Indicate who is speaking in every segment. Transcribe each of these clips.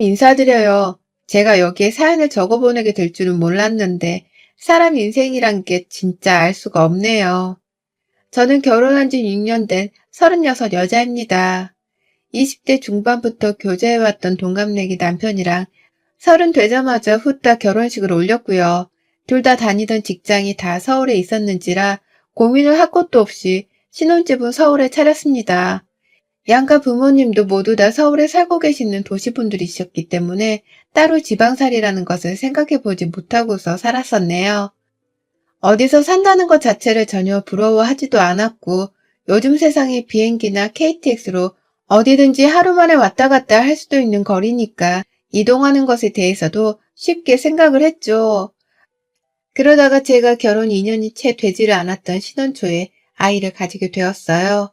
Speaker 1: 인사드려요. 제가 여기에 사연을 적어보내게 될 줄은 몰랐는데 사람 인생이란 게 진짜 알 수가 없네요. 저는 결혼한 지 6년 된 36 여자입니다. 20대 중반부터 교제해왔던 동갑내기 남편이랑 30 되자마자 후딱 결혼식을 올렸고요. 둘 다 다니던 직장이 다 서울에 있었는지라 고민을 할 것도 없이 신혼집은 서울에 차렸습니다. 양가 부모님도 모두 다 서울에 살고 계시는 도시분들이셨기 때문에 따로 지방살이라는 것을 생각해 보지 못하고서 살았었네요. 어디서 산다는 것 자체를 전혀 부러워하지도 않았고 요즘 세상에 비행기나 KTX로 어디든지 하루 만에 왔다 갔다 할 수도 있는 거리니까 이동하는 것에 대해서도 쉽게 생각을 했죠. 그러다가 제가 결혼 2년이 채 되지를 않았던 신혼 초에 아이를 가지게 되었어요.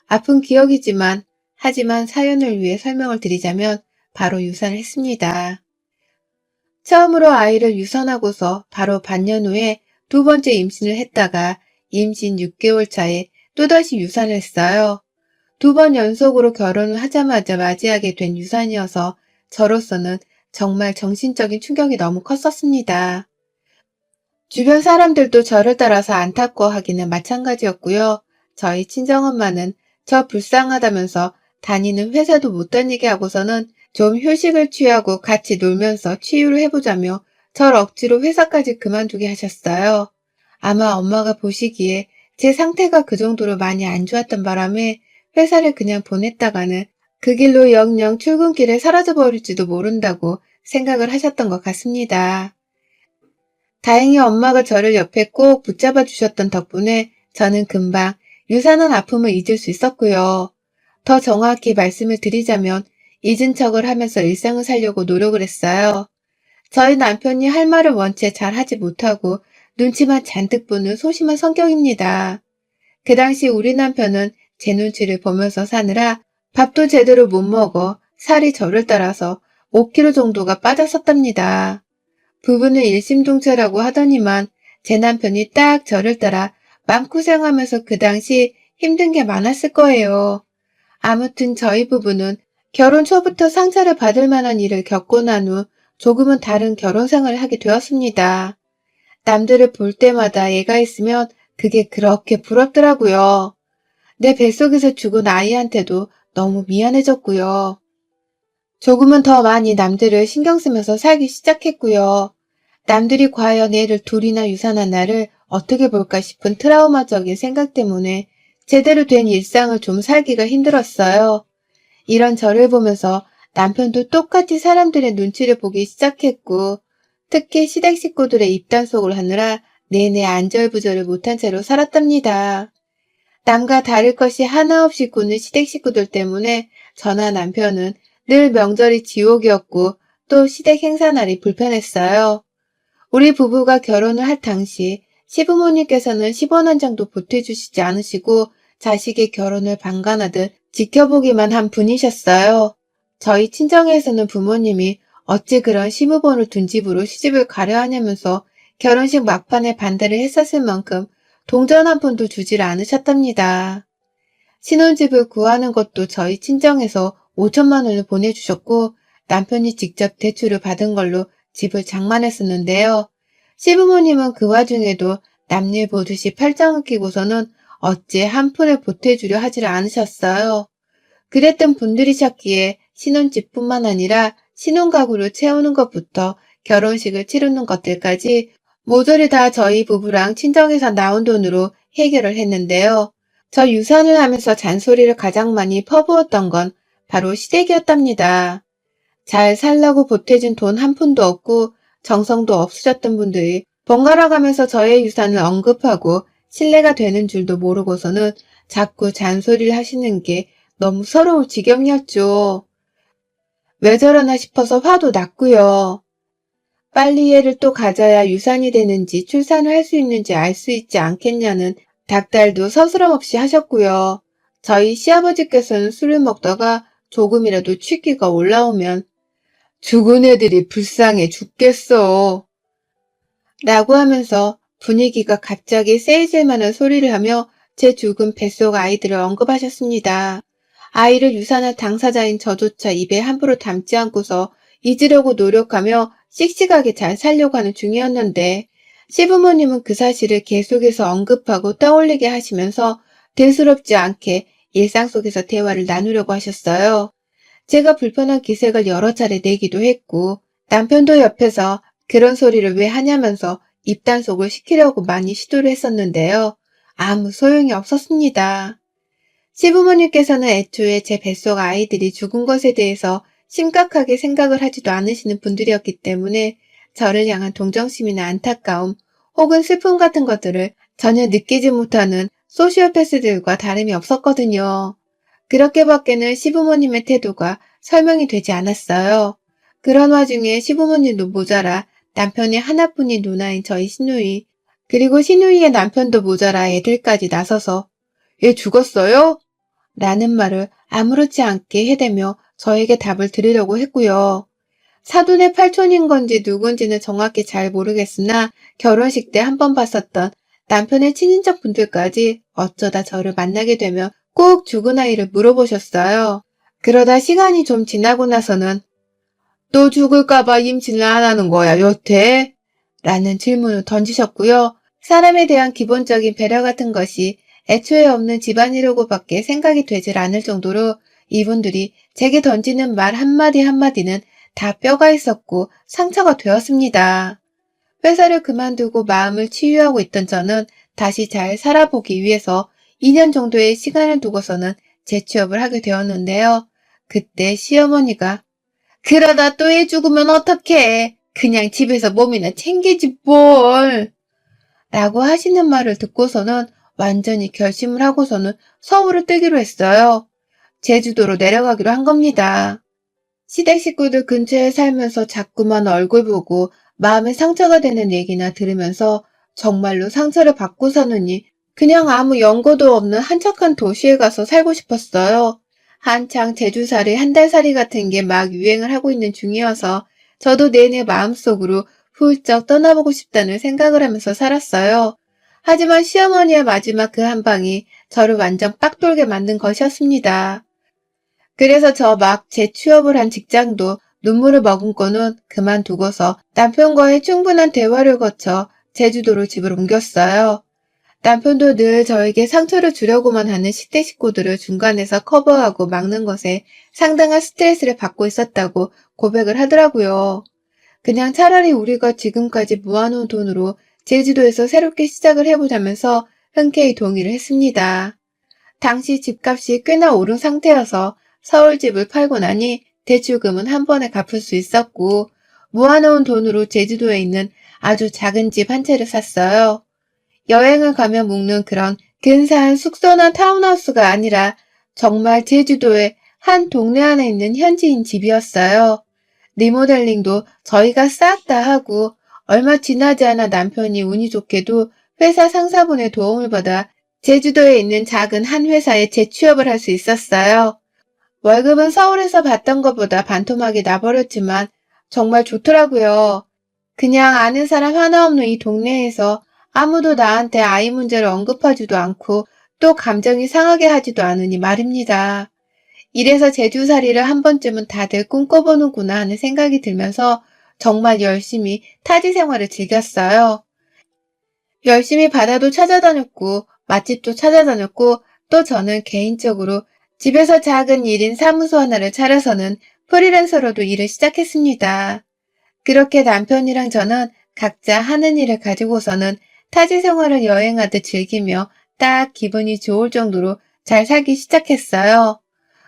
Speaker 1: 아픈 기억이지만 하지만 사연을 위해 설명을 드리자면 바로 유산을 했습니다. 처음으로 아이를 유산하고서 바로 반년 후에 두 번째 임신을 했다가 임신 6개월 차에 또다시 유산을 했어요. 두 번 연속으로 결혼을 하자마자 맞이하게 된 유산이어서 저로서는 정말 정신적인 충격이 너무 컸었습니다. 주변 사람들도 저를 따라서 안타까워하기는 마찬가지였고요. 저희 친정엄마는 저 불쌍하다면서 다니는 회사도 못 다니게 하고서는 좀 휴식을 취하고 같이 놀면서 치유를 해보자며 절 억지로 회사까지 그만두게 하셨어요. 아마 엄마가 보시기에 제 상태가 그 정도로 많이 안 좋았던 바람에 회사를 그냥 보냈다가는 그 길로 영영 출근길에 사라져버릴지도 모른다고 생각을 하셨던 것 같습니다. 다행히 엄마가 저를 옆에 꼭 붙잡아 주셨던 덕분에 저는 금방 유산한 아픔을 잊을 수 있었고요. 더 정확히 말씀을 드리자면 잊은 척을 하면서 일상을 살려고 노력을 했어요. 저희 남편이 할 말을 원체 잘 하지 못하고 눈치만 잔뜩 보는 소심한 성격입니다. 그 당시 우리 남편은 제 눈치를 보면서 사느라 밥도 제대로 못 먹어 살이 저를 따라서 5kg 정도가 빠졌었답니다. 부부는 일심동체라고 하더니만 제 남편이 딱 저를 따라 마음고생하면서 그 당시 힘든 게 많았을 거예요. 아무튼 저희 부부는 결혼 초부터 상처를 받을 만한 일을 겪고 난 후 조금은 다른 결혼 생활을 하게 되었습니다. 남들을 볼 때마다 애가 있으면 그게 그렇게 부럽더라고요. 내 뱃속에서 죽은 아이한테도 너무 미안해졌고요. 조금은 더 많이 남들을 신경 쓰면서 살기 시작했고요. 남들이 과연 애를 둘이나 유산한 나를 어떻게 볼까 싶은 트라우마적인 생각 때문에 제대로 된 일상을 좀 살기가 힘들었어요. 이런 저를 보면서 남편도 똑같이 사람들의 눈치를 보기 시작했고 특히 시댁 식구들의 입단속을 하느라 내내 안절부절을 못한 채로 살았답니다. 남과 다를 것이 하나 없이 꾸는 시댁 식구들 때문에 저나 남편은 늘 명절이 지옥이었고 또 시댁 행사날이 불편했어요. 우리 부부가 결혼을 할 당시 시부모님께서는 10원 한 장도 보태주시지 않으시고 자식의 결혼을 방관하듯 지켜보기만 한 분이셨어요. 저희 친정에서는 부모님이 어찌 그런 시무본을 둔 집으로 시집을 가려 하냐면서 결혼식 막판에 반대를 했었을 만큼 동전 한 푼도 주질 않으셨답니다. 신혼집을 구하는 것도 저희 친정에서 5천만 원을 보내주셨고 남편이 직접 대출을 받은 걸로 집을 장만했었는데요. 시부모님은 그 와중에도 남일 보듯이 팔짱을 끼고서는 어찌 한 푼을 보태주려 하지를 않으셨어요. 그랬던 분들이셨기에 신혼집뿐만 아니라 신혼가구를 채우는 것부터 결혼식을 치르는 것들까지 모조리 다 저희 부부랑 친정에서 나온 돈으로 해결을 했는데요. 저 유산을 하면서 잔소리를 가장 많이 퍼부었던 건 바로 시댁이었답니다. 잘 살라고 보태준 돈 한 푼도 없고 정성도 없으셨던 분들이 번갈아 가면서 저의 유산을 언급하고 신뢰가 되는 줄도 모르고서는 자꾸 잔소리를 하시는 게 너무 서러울 지경이었죠. 왜 저러나 싶어서 화도 났고요. 빨리 애를 또 가져야 유산이 되는지 출산을 할 수 있는지 알 수 있지 않겠냐는 닥달도 서스럼 없이 하셨고요. 저희 시아버지께서는 술을 먹다가 조금이라도 취기가 올라오면 죽은 애들이 불쌍해 죽겠어 라고 하면서 분위기가 갑자기 세이질 만한 소리를 하며 제 죽은 뱃속 아이들을 언급하셨습니다. 아이를 유산할 당사자인 저조차 입에 함부로 담지 않고서 잊으려고 노력하며 씩씩하게 잘 살려고 하는 중이었는데 시부모님은 그 사실을 계속해서 언급하고 떠올리게 하시면서 대수롭지 않게 일상 속에서 대화를 나누려고 하셨어요. 제가 불편한 기색을 여러 차례 내기도 했고 남편도 옆에서 그런 소리를 왜 하냐면서 입단속을 시키려고 많이 시도를 했었는데요. 아무 소용이 없었습니다. 시부모님께서는 애초에 제 뱃속 아이들이 죽은 것에 대해서 심각하게 생각을 하지도 않으시는 분들이었기 때문에 저를 향한 동정심이나 안타까움 혹은 슬픔 같은 것들을 전혀 느끼지 못하는 소시오패스들과 다름이 없었거든요. 그렇게밖에는 시부모님의 태도가 설명이 되지 않았어요. 그런 와중에 시부모님도 모자라 남편이 하나뿐인 누나인 저희 시누이, 그리고 시누이의 남편도 모자라 애들까지 나서서 얘 죽었어요? 라는 말을 아무렇지 않게 해대며 저에게 답을 들으려고 했고요. 사돈의 팔촌인 건지 누군지는 정확히 잘 모르겠으나 결혼식 때 한 번 봤었던 남편의 친인척 분들까지 어쩌다 저를 만나게 되면 꼭 죽은 아이를 물어보셨어요. 그러다 시간이 좀 지나고 나서는 또 죽을까봐 임신을 안 하는 거야, 여태? 라는 질문을 던지셨고요. 사람에 대한 기본적인 배려 같은 것이 애초에 없는 집안이라고밖에 생각이 되질 않을 정도로 이분들이 제게 던지는 말 한마디 한마디는 다 뼈가 있었고 상처가 되었습니다. 회사를 그만두고 마음을 치유하고 있던 저는 다시 잘 살아보기 위해서 2년 정도의 시간을 두고서는 재취업을 하게 되었는데요. 그때 시어머니가 그러다 또 애 죽으면 어떡해. 그냥 집에서 몸이나 챙기지 뭘. 라고 하시는 말을 듣고서는 완전히 결심을 하고서는 서울을 뜨기로 했어요. 제주도로 내려가기로 한 겁니다. 시댁 식구들 근처에 살면서 자꾸만 얼굴 보고 마음에 상처가 되는 얘기나 들으면서 정말로 상처를 받고 사느니 그냥 아무 연고도 없는 한적한 도시에 가서 살고 싶었어요. 한창 제주살이 한 달살이 같은 게 막 유행을 하고 있는 중이어서 저도 내내 마음속으로 훌쩍 떠나보고 싶다는 생각을 하면서 살았어요. 하지만 시어머니의 마지막 그 한 방이 저를 완전 빡돌게 만든 것이었습니다. 그래서 저 막 재취업을 한 직장도 눈물을 머금고는 그만두고서 남편과의 충분한 대화를 거쳐 제주도로 집을 옮겼어요. 남편도 늘 저에게 상처를 주려고만 하는 시댁 식구들을 중간에서 커버하고 막는 것에 상당한 스트레스를 받고 있었다고 고백을 하더라고요. 그냥 차라리 우리가 지금까지 모아놓은 돈으로 제주도에서 새롭게 시작을 해보자면서 흔쾌히 동의를 했습니다. 당시 집값이 꽤나 오른 상태여서 서울 집을 팔고 나니 대출금은 한 번에 갚을 수 있었고 모아놓은 돈으로 제주도에 있는 아주 작은 집 한 채를 샀어요. 여행을 가며 묵는 그런 근사한 숙소나 타운하우스가 아니라 정말 제주도의 한 동네 안에 있는 현지인 집이었어요. 리모델링도 저희가 싹 다 하고 얼마 지나지 않아 남편이 운이 좋게도 회사 상사분의 도움을 받아 제주도에 있는 작은 한 회사에 재취업을 할 수 있었어요. 월급은 서울에서 받던 것보다 반토막이 나버렸지만 정말 좋더라고요. 그냥 아는 사람 하나 없는 이 동네에서 아무도 나한테 아이 문제를 언급하지도 않고 또 감정이 상하게 하지도 않으니 말입니다. 이래서 제주살이를 한 번쯤은 다들 꿈꿔보는구나 하는 생각이 들면서 정말 열심히 타지 생활을 즐겼어요. 열심히 바다도 찾아다녔고 맛집도 찾아다녔고 또 저는 개인적으로 집에서 작은 1인 사무소 하나를 차려서는 프리랜서로도 일을 시작했습니다. 그렇게 남편이랑 저는 각자 하는 일을 가지고서는 타지 생활을 여행하듯 즐기며 딱 기분이 좋을 정도로 잘 살기 시작했어요.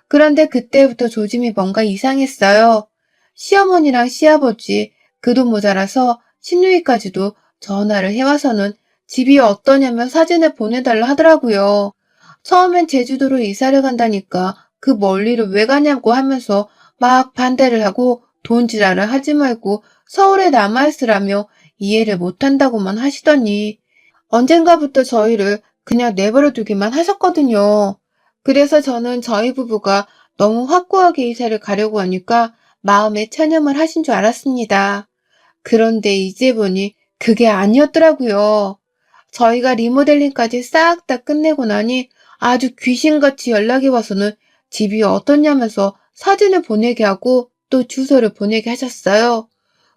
Speaker 1: 그런데 그때부터 조짐이 뭔가 이상했어요. 시어머니랑 시아버지, 그도 모자라서 시누이까지도 전화를 해와서는 집이 어떠냐며 사진을 보내달라 하더라고요. 처음엔 제주도로 이사를 간다니까 그 멀리를 왜 가냐고 하면서 막 반대를 하고 돈지랄을 하지 말고 서울에 남아있으라며 이해를 못한다고만 하시더니 언젠가부터 저희를 그냥 내버려 두기만 하셨거든요. 그래서 저는 저희 부부가 너무 확고하게 이사를 가려고 하니까 마음에 체념을 하신 줄 알았습니다. 그런데 이제 보니 그게 아니었더라고요. 저희가 리모델링까지 싹 다 끝내고 나니 아주 귀신같이 연락이 와서는 집이 어떻냐면서 사진을 보내게 하고 또 주소를 보내게 하셨어요.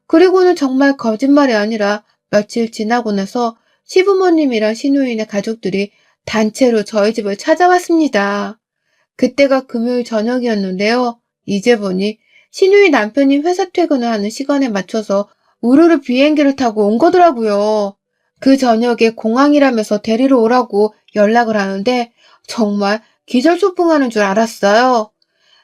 Speaker 1: 그리고는 정말 거짓말이 아니라 며칠 지나고 나서 시부모님이랑 시누이네 가족들이 단체로 저희 집을 찾아왔습니다. 그때가 금요일 저녁이었는데요. 이제 보니 시누이 남편이 회사 퇴근을 하는 시간에 맞춰서 우르르 비행기를 타고 온 거더라고요. 그 저녁에 공항이라면서 데리러 오라고 연락을 하는데 정말 기절초풍하는 줄 알았어요.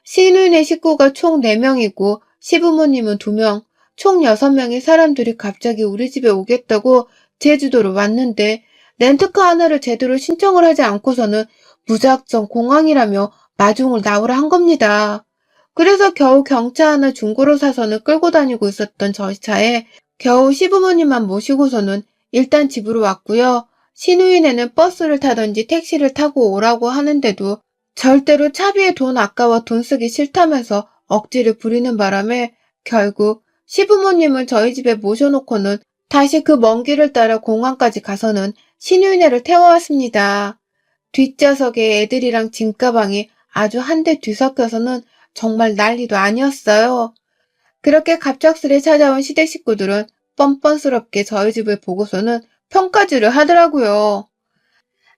Speaker 1: 시누이네 식구가 총 4명이고 시부모님은 2명, 총 6명의 사람들이 갑자기 우리 집에 오겠다고 제주도로 왔는데 렌트카 하나를 제대로 신청을 하지 않고서는 무작정 공항이라며 마중을 나오라 한 겁니다. 그래서 겨우 경차 하나 중고로 사서는 끌고 다니고 있었던 저희 차에 겨우 시부모님만 모시고서는 일단 집으로 왔고요. 시누이네는 버스를 타든지 택시를 타고 오라고 하는데도 절대로 차비에 돈 아까워 돈 쓰기 싫다면서 억지를 부리는 바람에 결국 시부모님을 저희 집에 모셔놓고는 다시 그 먼 길을 따라 공항까지 가서는 시누이네를 태워왔습니다. 뒷좌석에 애들이랑 짐가방이 아주 한데 뒤섞여서는 정말 난리도 아니었어요. 그렇게 갑작스레 찾아온 시댁 식구들은 뻔뻔스럽게 저희 집을 보고서는 평가질을 하더라고요.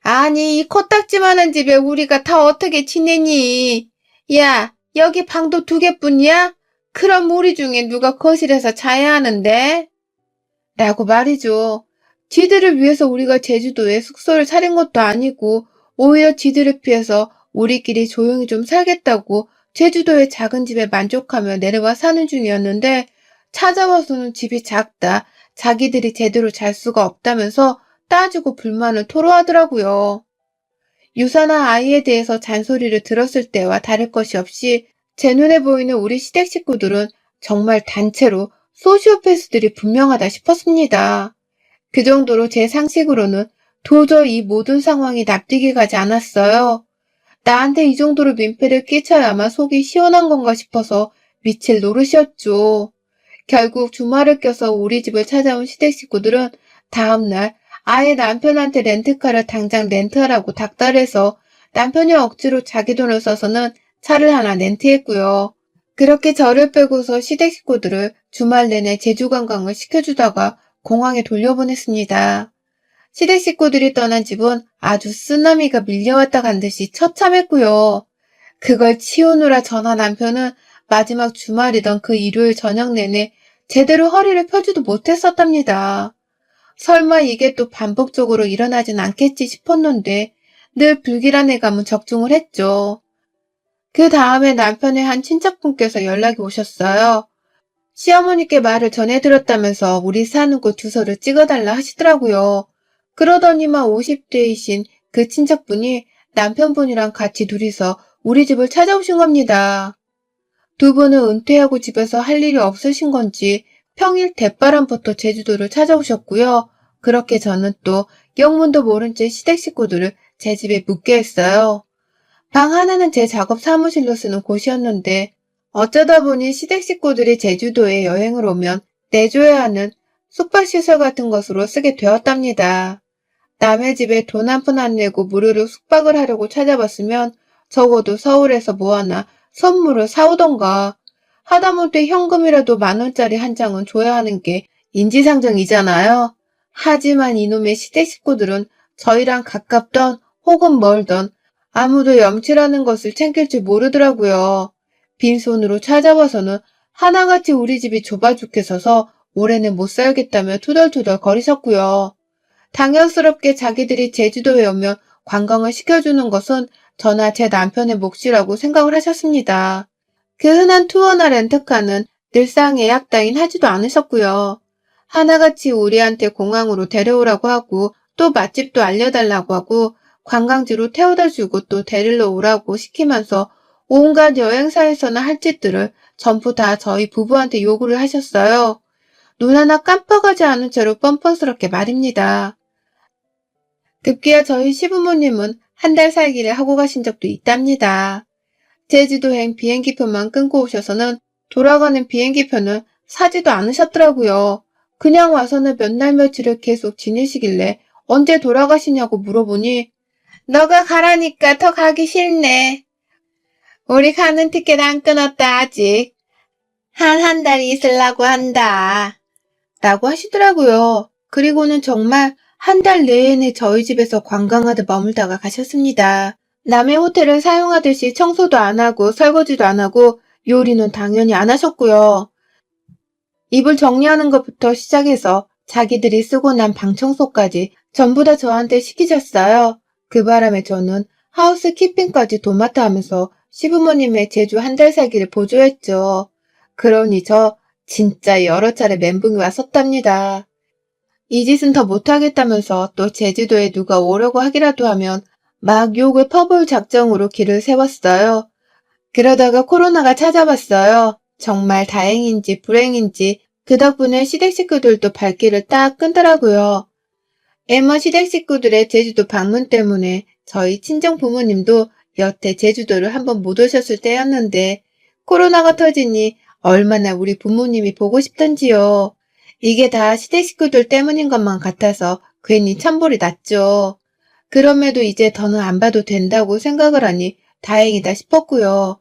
Speaker 1: 아니, 이 코딱지만한 집에 우리가 다 어떻게 지내니? 야, 여기 방도 2개뿐이야? 그럼 우리 중에 누가 거실에서 자야 하는데? 라고 말이죠. 지들을 위해서 우리가 제주도에 숙소를 차린 것도 아니고 오히려 지들을 피해서 우리끼리 조용히 좀 살겠다고 제주도의 작은 집에 만족하며 내려와 사는 중이었는데 찾아와서는 집이 작다, 자기들이 제대로 잘 수가 없다면서 따지고 불만을 토로하더라고요. 유사나 아이에 대해서 잔소리를 들었을 때와 다를 것이 없이 제 눈에 보이는 우리 시댁 식구들은 정말 단체로 소시오패스들이 분명하다 싶었습니다. 그 정도로 제 상식으로는 도저히 이 모든 상황이 납득이 가지 않았어요. 나한테 이 정도로 민폐를 끼쳐야만 속이 시원한 건가 싶어서 미칠 노릇이었죠. 결국 주말을 껴서 우리 집을 찾아온 시댁 식구들은 다음날 아예 남편한테 렌트카를 당장 렌트하라고 닥달해서 남편이 억지로 자기 돈을 써서는 차를 하나 렌트했고요. 그렇게 저를 빼고서 시댁 식구들을 주말 내내 제주 관광을 시켜주다가 공항에 돌려보냈습니다. 시댁 식구들이 떠난 집은 아주 쓰나미가 밀려왔다 간 듯이 처참했고요. 그걸 치우느라 저나 남편은 마지막 주말이던 그 일요일 저녁 내내 제대로 허리를 펴지도 못했었답니다. 설마 이게 또 반복적으로 일어나진 않겠지 싶었는데 늘 불길한 예감은 적중을 했죠. 그 다음에 남편의 한 친척분께서 연락이 오셨어요. 시어머니께 말을 전해드렸다면서 우리 사는 곳 주소를 찍어달라 하시더라고요. 그러더니만 50대이신 그 친척분이 남편분이랑 같이 둘이서 우리 집을 찾아오신 겁니다. 2분은 은퇴하고 집에서 할 일이 없으신 건지 평일 대바람부터 제주도를 찾아오셨고요. 그렇게 저는 또 영문도 모른 채 시댁 식구들을 제 집에 묵게 했어요. 방 하나는 제 작업 사무실로 쓰는 곳이었는데 어쩌다 보니 시댁 식구들이 제주도에 여행을 오면 내줘야 하는 숙박시설 같은 것으로 쓰게 되었답니다. 남의 집에 돈 한 푼 안 내고 무료로 숙박을 하려고 찾아봤으면 적어도 서울에서 뭐 하나 선물을 사오던가 하다못해 현금이라도 10,000원짜리 한 장은 줘야 하는 게 인지상정이잖아요. 하지만 이놈의 시댁 식구들은 저희랑 가깝던 혹은 멀던 아무도 염치라는 것을 챙길 줄 모르더라고요. 빈손으로 찾아와서는 하나같이 우리 집이 좁아 죽겠어서 올해는 못 살겠다며 투덜투덜 거리셨고요. 당연스럽게 자기들이 제주도에 오면 관광을 시켜주는 것은 저나 제 남편의 몫이라고 생각을 하셨습니다. 그 흔한 투어나 렌트카는 늘상 예약 따윈 하지도 않으셨고요. 하나같이 우리한테 공항으로 데려오라고 하고 또 맛집도 알려달라고 하고 관광지로 태워다 주고 또 데리러 오라고 시키면서 온갖 여행사에서나 할 짓들을 전부 다 저희 부부한테 요구를 하셨어요. 눈 하나 깜빡하지 않은 채로 뻔뻔스럽게 말입니다. 급기야 저희 시부모님은 한 달 살기를 하고 가신 적도 있답니다. 제주도행 비행기표만 끊고 오셔서는 돌아가는 비행기표는 사지도 않으셨더라고요. 그냥 와서는 몇 날 며칠을 계속 지내시길래 언제 돌아가시냐고 물어보니 너가 가라니까 더 가기 싫네. 우리 가는 티켓 안 끊었다 아직. 한 달이 있으려고 한다. 라고 하시더라고요. 그리고는 정말 한 달 내내 저희 집에서 관광하듯 머물다가 가셨습니다. 남의 호텔을 사용하듯이 청소도 안 하고 설거지도 안 하고 요리는 당연히 안 하셨고요. 이불 정리하는 것부터 시작해서 자기들이 쓰고 난 방 청소까지 전부 다 저한테 시키셨어요. 그 바람에 저는 하우스키핑까지 도맡아 하면서 시부모님의 제주 한 달 살기를 보조했죠. 그러니 저 진짜 여러 차례 멘붕이 왔었답니다. 이 짓은 더 못하겠다면서 또 제주도에 누가 오려고 하기라도 하면 막 욕을 퍼부을 작정으로 길을 세웠어요. 그러다가 코로나가 찾아왔어요. 정말 다행인지 불행인지 그 덕분에 시댁 식구들도 발길을 딱 끈더라고요. 애머 시댁 식구들의 제주도 방문 때문에 저희 친정 부모님도 여태 제주도를 한번 못 오셨을 때였는데 코로나가 터지니 얼마나 우리 부모님이 보고 싶던지요. 이게 다 시댁 식구들 때문인 것만 같아서 괜히 천볼이 났죠. 그럼에도 이제 더는 안 봐도 된다고 생각을 하니 다행이다 싶었고요.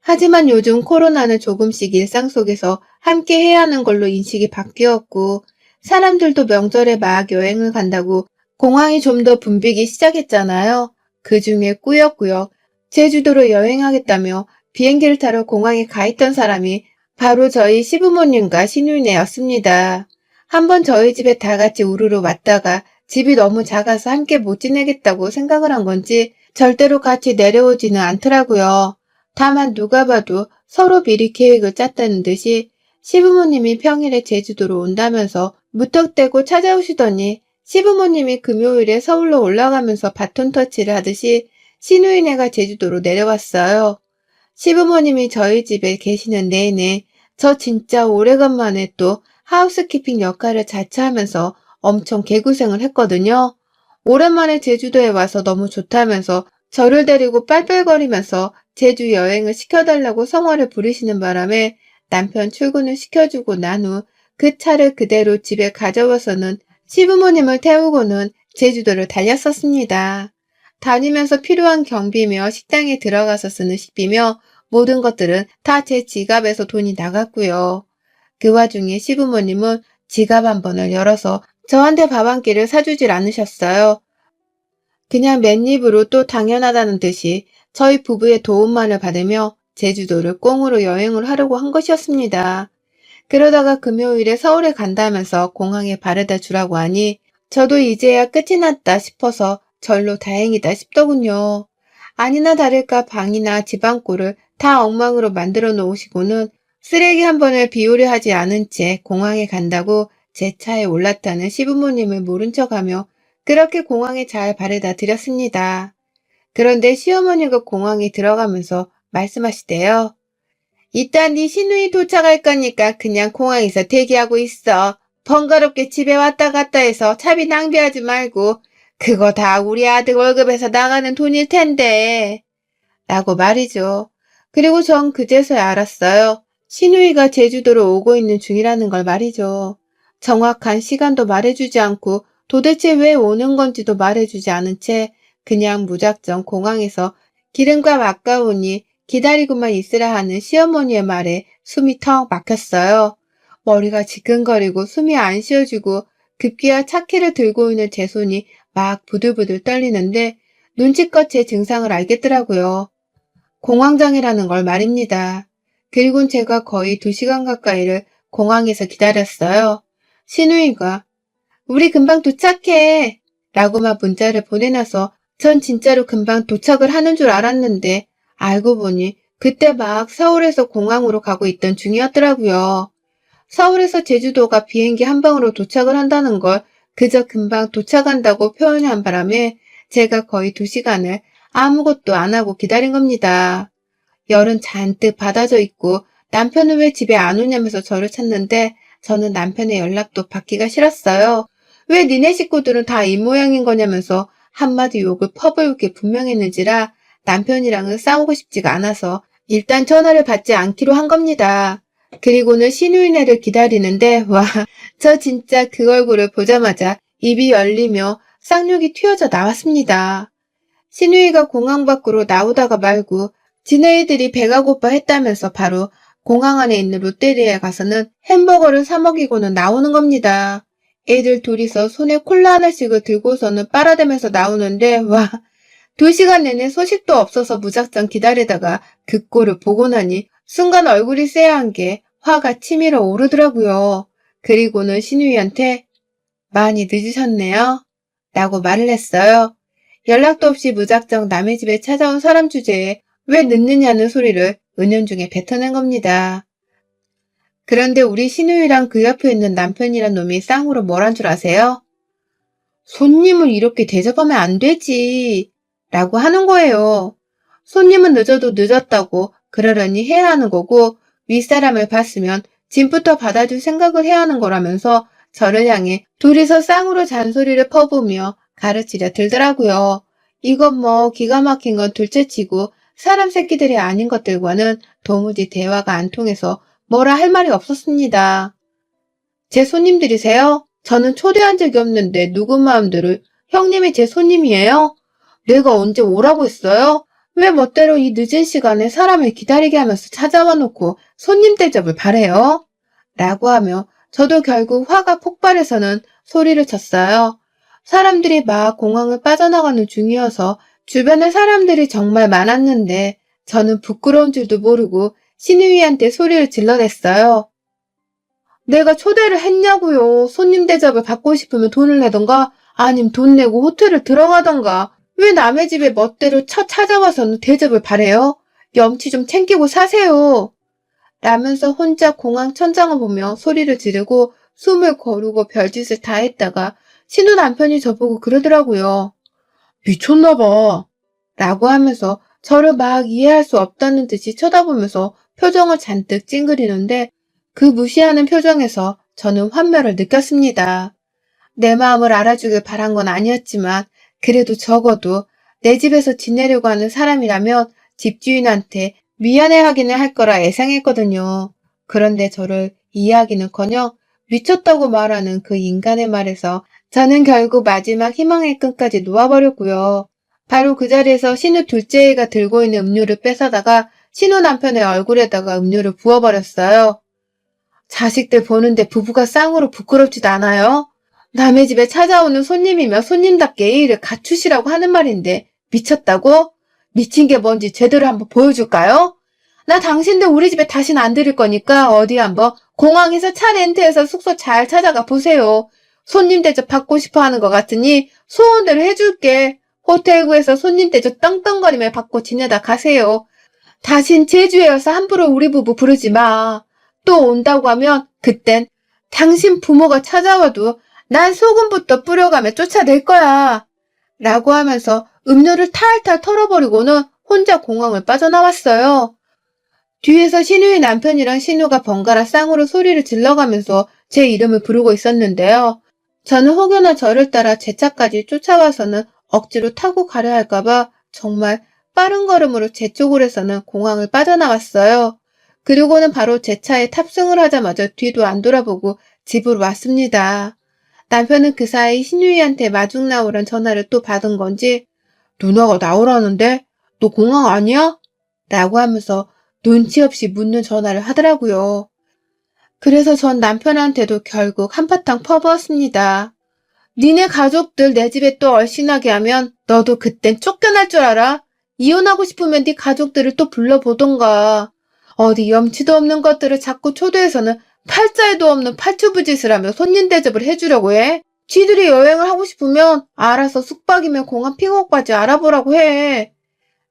Speaker 1: 하지만 요즘 코로나는 조금씩 일상 속에서 함께 해야 하는 걸로 인식이 바뀌었고, 사람들도 명절에 막 여행을 간다고 공항이 좀 더 붐비기 시작했잖아요. 그 중에 꾸역꾸역 제주도로 여행하겠다며 비행기를 타러 공항에 가 있던 사람이 바로 저희 시부모님과 시누이네였습니다. 한번 저희 집에 다 같이 우르르 왔다가 집이 너무 작아서 함께 못 지내겠다고 생각을 한 건지 절대로 같이 내려오지는 않더라고요. 다만 누가 봐도 서로 미리 계획을 짰다는 듯이 시부모님이 평일에 제주도로 온다면서 무턱대고 찾아오시더니 시부모님이 금요일에 서울로 올라가면서 바톤 터치를 하듯이 시누이네가 제주도로 내려왔어요. 시부모님이 저희 집에 계시는 내내 저 진짜 오래간만에 또 하우스키핑 역할을 자처하면서 엄청 개고생을 했거든요. 오랜만에 제주도에 와서 너무 좋다면서 저를 데리고 빨빨거리면서 제주 여행을 시켜달라고 성화를 부리시는 바람에 남편 출근을 시켜주고 난 후 그 차를 그대로 집에 가져와서는 시부모님을 태우고는 제주도를 달렸었습니다. 다니면서 필요한 경비며 식당에 들어가서 쓰는 식비며 모든 것들은 다 제 지갑에서 돈이 나갔고요. 그 와중에 시부모님은 지갑 한 번을 열어서 저한테 밥 한 끼를 사주질 않으셨어요. 그냥 맨입으로 또 당연하다는 듯이 저희 부부의 도움만을 받으며 제주도를 꽁으로 여행을 하려고 한 것이었습니다. 그러다가 금요일에 서울에 간다면서 공항에 바래다 주라고 하니 저도 이제야 끝이 났다 싶어서 절로 다행이다 싶더군요. 아니나 다를까 방이나 집안꼴을 다 엉망으로 만들어 놓으시고는 쓰레기 한 번을 비우려 하지 않은 채 공항에 간다고 제 차에 올랐다는 시부모님을 모른 척하며 그렇게 공항에 잘 바래다 드렸습니다. 그런데 시어머니가 공항에 들어가면서 말씀하시대요. 이따 네 시누이 도착할 거니까 그냥 공항에서 대기하고 있어. 번거롭게 집에 왔다 갔다 해서 차비 낭비하지 말고 그거 다 우리 아들 월급에서 나가는 돈일 텐데. 라고 말이죠. 그리고 전 그제서야 알았어요. 시누이가 제주도로 오고 있는 중이라는 걸 말이죠. 정확한 시간도 말해주지 않고 도대체 왜 오는 건지도 말해주지 않은 채 그냥 무작정 공항에서 기름값 아까우니 기다리고만 있으라 하는 시어머니의 말에 숨이 턱 막혔어요. 머리가 지끈거리고 숨이 안 쉬어지고 급기야 차키를 들고 있는 제 손이 막 부들부들 떨리는데 눈치껏 제 증상을 알겠더라고요. 공황장애라는 걸 말입니다. 그리곤 제가 거의 2시간 가까이를 공항에서 기다렸어요. 시누이가 우리 금방 도착해 라고만 문자를 보내놔서 전 진짜로 금방 도착을 하는 줄 알았는데 알고 보니 그때 막 서울에서 공항으로 가고 있던 중이었더라고요. 서울에서 제주도가 비행기 한 방으로 도착을 한다는 걸 그저 금방 도착한다고 표현한 바람에 제가 거의 2시간을 아무것도 안 하고 기다린 겁니다. 열은 잔뜩 받아져 있고 남편은 왜 집에 안 오냐면서 저를 찾는데 저는 남편의 연락도 받기가 싫었어요. 왜 니네 식구들은 다 이 모양인 거냐면서 한마디 욕을 퍼부을 게 분명했는지라 남편이랑은 싸우고 싶지가 않아서 일단 전화를 받지 않기로 한 겁니다. 그리고는 시누이네를 기다리는데 와, 저 진짜 그 얼굴을 보자마자 입이 열리며 쌍욕이 튀어져 나왔습니다. 시누이가 공항 밖으로 나오다가 말고 지네이들이 배가 고파 했다면서 바로 공항 안에 있는 롯데리아에 가서는 햄버거를 사 먹이고는 나오는 겁니다. 애들 둘이서 손에 콜라 하나씩을 들고서는 빨아대면서 나오는데 와, 2시간 내내 소식도 없어서 무작정 기다리다가 그 꼴을 보고 나니 순간 얼굴이 쎄한 게 화가 치밀어 오르더라고요. 그리고는 신우이한테 많이 늦으셨네요. 라고 말을 했어요. 연락도 없이 무작정 남의 집에 찾아온 사람 주제에 왜 늦느냐는 소리를 은연중에 뱉어낸 겁니다. 그런데 우리 신우이랑 그 옆에 있는 남편이란 놈이 쌍으로 뭘 한 줄 아세요? 손님을 이렇게 대접하면 안 되지. 라고 하는 거예요. 손님은 늦어도 늦었다고 그러려니 해야 하는 거고 윗사람을 봤으면 짐부터 받아줄 생각을 해야 하는 거라면서 저를 향해 둘이서 쌍으로 잔소리를 퍼부으며 가르치려 들더라고요. 이건 뭐 기가 막힌 건 둘째치고 사람 새끼들이 아닌 것들과는 도무지 대화가 안 통해서 뭐라 할 말이 없었습니다. 제 손님들이세요? 저는 초대한 적이 없는데 누구 마음대로 형님이 제 손님이에요? 내가 언제 오라고 했어요? 왜 멋대로 이 늦은 시간에 사람을 기다리게 하면서 찾아와 놓고 손님 대접을 바래요? 라고 하며 저도 결국 화가 폭발해서는 소리를 쳤어요. 사람들이 막 공항을 빠져나가는 중이어서 주변에 사람들이 정말 많았는데 저는 부끄러운 줄도 모르고 신우이한테 소리를 질러댔어요. 내가 초대를 했냐고요. 손님 대접을 받고 싶으면 돈을 내던가 아님 돈 내고 호텔을 들어가던가 왜 남의 집에 멋대로 찾아와서는 대접을 바래요? 염치 좀 챙기고 사세요. 라면서 혼자 공항 천장을 보며 소리를 지르고 숨을 거르고 별짓을 다 했다가 신우 남편이 저보고 그러더라고요. 미쳤나봐. 라고 하면서 저를 막 이해할 수 없다는 듯이 쳐다보면서 표정을 잔뜩 찡그리는데 그 무시하는 표정에서 저는 환멸을 느꼈습니다. 내 마음을 알아주길 바란 건 아니었지만 그래도 적어도 내 집에서 지내려고 하는 사람이라면 집주인한테 미안해하기는 할 거라 예상했거든요. 그런데 저를 이해하기는커녕 미쳤다고 말하는 그 인간의 말에서 저는 결국 마지막 희망의 끈까지 놓아버렸고요. 바로 그 자리에서 신우 둘째 애가 들고 있는 음료를 뺏어다가 신우 남편의 얼굴에다가 음료를 부어버렸어요. 자식들 보는데 부부가 쌍으로 부끄럽지도 않아요? 남의 집에 찾아오는 손님이면 손님답게 예의를 갖추시라고 하는 말인데 미쳤다고? 미친 게 뭔지 제대로 한번 보여줄까요? 나 당신들 우리 집에 다시는 안 들일 거니까 어디 한번 공항에서 차 렌트해서 숙소 잘 찾아가 보세요. 손님 대접 받고 싶어 하는 것 같으니 소원대로 해줄게. 호텔 구에서 손님 대접 떵떵거리며 받고 지내다 가세요. 다신 제주에 와서 함부로 우리 부부 부르지 마. 또 온다고 하면 그땐 당신 부모가 찾아와도 난 소금부터 뿌려가며 쫓아낼 거야. 라고 하면서 음료를 탈탈 털어버리고는 혼자 공항을 빠져나왔어요. 뒤에서 신우의 남편이랑 신우가 번갈아 쌍으로 소리를 질러가면서 제 이름을 부르고 있었는데요. 저는 혹여나 저를 따라 제 차까지 쫓아와서는 억지로 타고 가려 할까봐 정말 빠른 걸음으로 제 쪽으로 해서는 공항을 빠져나왔어요. 그리고는 바로 제 차에 탑승을 하자마자 뒤도 안 돌아보고 집으로 왔습니다. 남편은 그 사이 신유이한테 마중 나오란 전화를 또 받은 건지 누나가 나오라는데 너 공항 아니야? 라고 하면서 눈치 없이 묻는 전화를 하더라고요. 그래서 전 남편한테도 결국 한바탕 퍼부었습니다. 니네 가족들 내 집에 또 얼씬하게 하면 너도 그땐 쫓겨날 줄 알아? 이혼하고 싶으면 네 가족들을 또 불러보던가. 어디 염치도 없는 것들을 자꾸 초대해서는 팔자에도 없는 팔추부짓을 하며 손님 대접을 해주려고 해. 지들이 여행을 하고 싶으면 알아서 숙박이면 공항 픽업까지 알아보라고 해.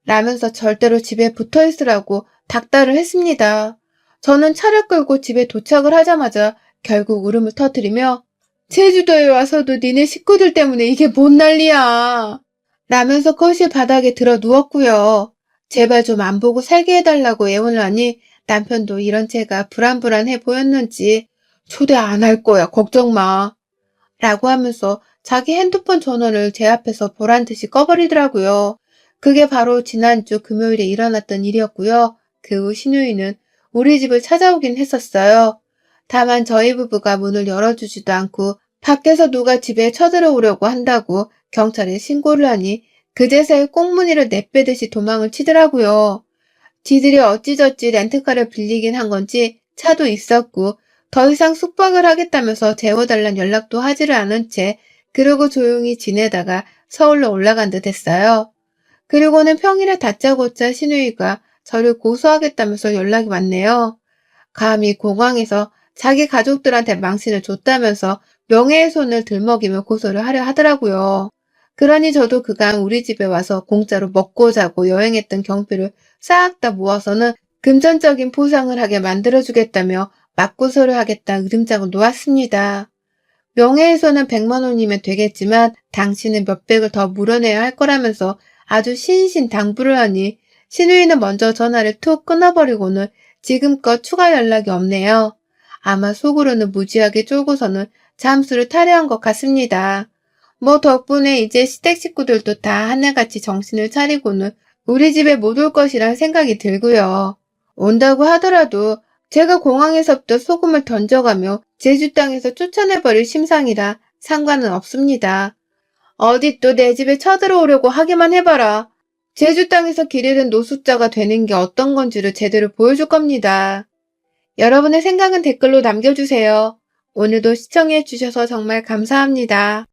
Speaker 1: 라면서 절대로 집에 붙어있으라고 닥달을 했습니다. 저는 차를 끌고 집에 도착을 하자마자 결국 울음을 터뜨리며 제주도에 와서도 니네 식구들 때문에 이게 뭔 난리야. 라면서 거실 바닥에 들어 누웠고요. 제발 좀 안 보고 살게 해달라고 애원을 하니 남편도 이런 제가 불안불안해 보였는지 초대 안 할 거야 걱정 마. 라고 하면서 자기 핸드폰 전원을 제 앞에서 보란듯이 꺼버리더라고요. 그게 바로 지난주 금요일에 일어났던 일이었고요. 그 후 신우이는 우리 집을 찾아오긴 했었어요. 다만 저희 부부가 문을 열어주지도 않고 밖에서 누가 집에 쳐들어오려고 한다고 경찰에 신고를 하니 그제서야 꽁무니를 내빼듯이 도망을 치더라고요. 지들이 어찌저찌 렌트카를 빌리긴 한 건지 차도 있었고 더 이상 숙박을 하겠다면서 재워달란 연락도 하지를 않은 채 그러고 조용히 지내다가 서울로 올라간 듯 했어요. 그리고는 평일에 다짜고짜 시누이가 저를 고소하겠다면서 연락이 왔네요. 감히 공항에서 자기 가족들한테 망신을 줬다면서 명예훼손을 들먹이며 고소를 하려 하더라고요. 그러니 저도 그간 우리 집에 와서 공짜로 먹고 자고 여행했던 경비를 싹 다 모아서는 금전적인 포상을 하게 만들어주겠다며 맞고소를 하겠다 으름장을 놓았습니다. 명예훼손은 100만 원이면 되겠지만 당신은 몇백을 더 물어내야 할 거라면서 아주 신신당부를 하니 시누이는 먼저 전화를 툭 끊어버리고는 지금껏 추가 연락이 없네요. 아마 속으로는 무지하게 쫄고서는 잠수를 타려한 것 같습니다. 뭐 덕분에 이제 시댁 식구들도 다 하나같이 정신을 차리고는 우리 집에 못 올 것이란 생각이 들고요. 온다고 하더라도 제가 공항에서부터 소금을 던져가며 제주 땅에서 쫓아내버릴 심상이라 상관은 없습니다. 어디 또 내 집에 쳐들어오려고 하기만 해봐라. 제주 땅에서 길 잃은 노숙자가 되는 게 어떤 건지를 제대로 보여줄 겁니다. 여러분의 생각은 댓글로 남겨주세요. 오늘도 시청해주셔서 정말 감사합니다.